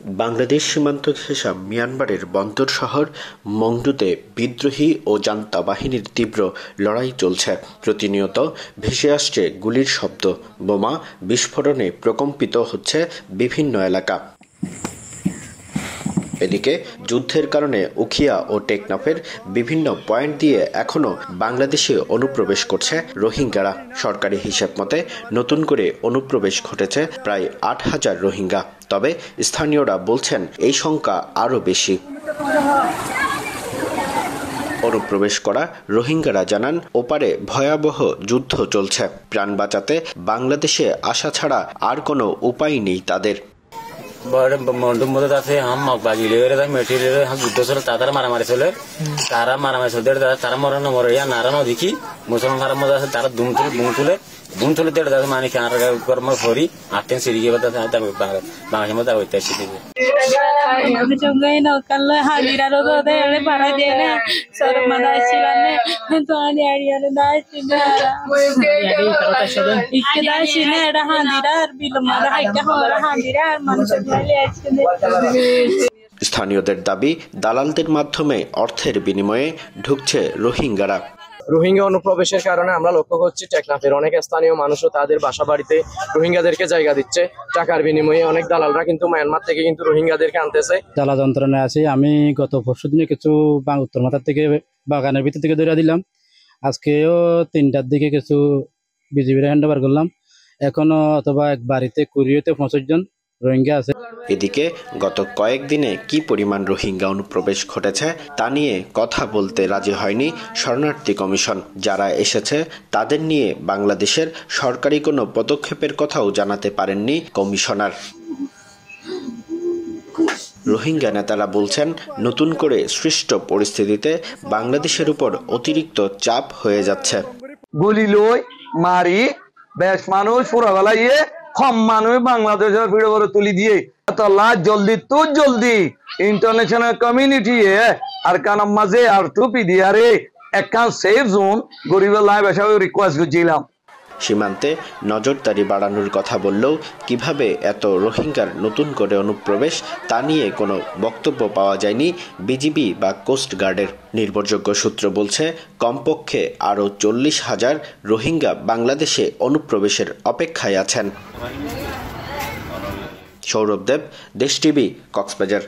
বাংলাদেশ সীমান্ত ঘেঁষা মিয়ানমারের বন্দর শহর মংডুতে বিদ্রোহী ও জান্তা বাহিনীর তীব্র লড়াই চলছে। প্রতিনিয়ত ভেসে আসছে গুলির শব্দ, বোমা বিস্ফোরণে প্রকম্পিত হচ্ছে বিভিন্ন এলাকা। এদিকে যুদ্ধের কারণে উখিয়া ও টেকনাফের বিভিন্ন পয়েন্ট দিয়ে এখনও বাংলাদেশে অনুপ্রবেশ করছে রোহিঙ্গারা। সরকারি হিসেব মতে নতুন করে অনুপ্রবেশ ঘটেছে প্রায় ৮,০০০ রোহিঙ্গা। তবে স্থানীয়রা বলছেন এই সংখ্যা আরও বেশি। অনুপ্রবেশ করা রোহিঙ্গারা জানান, ওপারে ভয়াবহ যুদ্ধ চলছে। প্রাণ বাঁচাতে বাংলাদেশে আসা ছাড়া আর কোনো উপায় নেই তাদের। মন্ডুর মধ্যে আছে যুদ্ধ চলে, তারা মারামারি চলে, তারা মারামারি চলতে তারা মরানো মরে নারানো দেখি মুসলমান ফারার মধ্যে আছে, তারা বুম তুলে দেড় দাদা মানে কর্ম ফরি আটেন সিঁড়ি গিয়ে বাংলাদেশের মধ্যে ঐতিহাসিক স্থানীয়দের দাবি, দালালদের মাধ্যমে অর্থের বিনিময়ে ঢুকছে রোহিঙ্গারা। রোহিঙ্গা অনুপ্রবেশের কারণে আমরা লক্ষ্য করছি টেকনাফের অনেক স্থানীয় মানুষও তাদের বাসা বাড়িতে রোহিঙ্গাদেরকে জায়গা দিচ্ছে টাকার বিনিময়ে। অনেক দালালরা কিন্তু মায়ানমার থেকে কিন্তু রোহিঙ্গাদেরকে আনতেছে। জ্বালা যন্ত্রণায় আছি। আমি গত পরশুদিনে কিছু উত্তর মাথার থেকে বাগানের ভিতর থেকে ধরে দিলাম। আজকেও ৩টার দিকে কিছু বিজিবির হ্যান্ড ওভার করলাম। এখনো অথবা এক বাড়িতে ২০-২৫ জন রোহিঙ্গা আছে। এদিকে গত কয়েকদিনে কি পরিমাণ রোহিঙ্গা অনুপ্রবেশ ঘটেছে তা নিয়ে কথা বলতে রাজি হয়নি শরণার্থী কমিশন। যারা এসেছে তাদের নিয়ে বাংলাদেশের সরকারি কোনো পদক্ষেপের কথাও জানাতে পারেননি কমিশনার। রোহিঙ্গা নেতারা বলছেন, নতুন করে সৃষ্ট পরিস্থিতিতে বাংলাদেশের উপর অতিরিক্ত চাপ হয়ে যাচ্ছে। গুলি লই মারি বেশ মানুষ পুরাবেলা কম মানুষ বাংলাদেশের ভিড় করে তুলি দিয়ে জলদি ইন্টারন্যাশনাল কমিউনিটি আর কানাম মাঝে আর টুপি দিয়ে আরে একখান সেফ জোন গরিবের লাই বেশা রিকোয়েস্ট করছিলাম। সীমান্তে নজরদারি বাড়ানোর কথা বললেও কিভাবে এত রোহিঙ্গার নতুন করে অনুপ্রবেশ তা নিয়ে কোনো বক্তব্য পাওয়া যায়নি বিজিবি বা কোস্ট গার্ডের। নির্ভরযোগ্য সূত্র বলছে, কমপক্ষে আরও ৪০,০০০ রোহিঙ্গা বাংলাদেশে অনুপ্রবেশের অপেক্ষায় আছেন। সৌরভ দেব, দেশ টিভি, কক্সবাজার।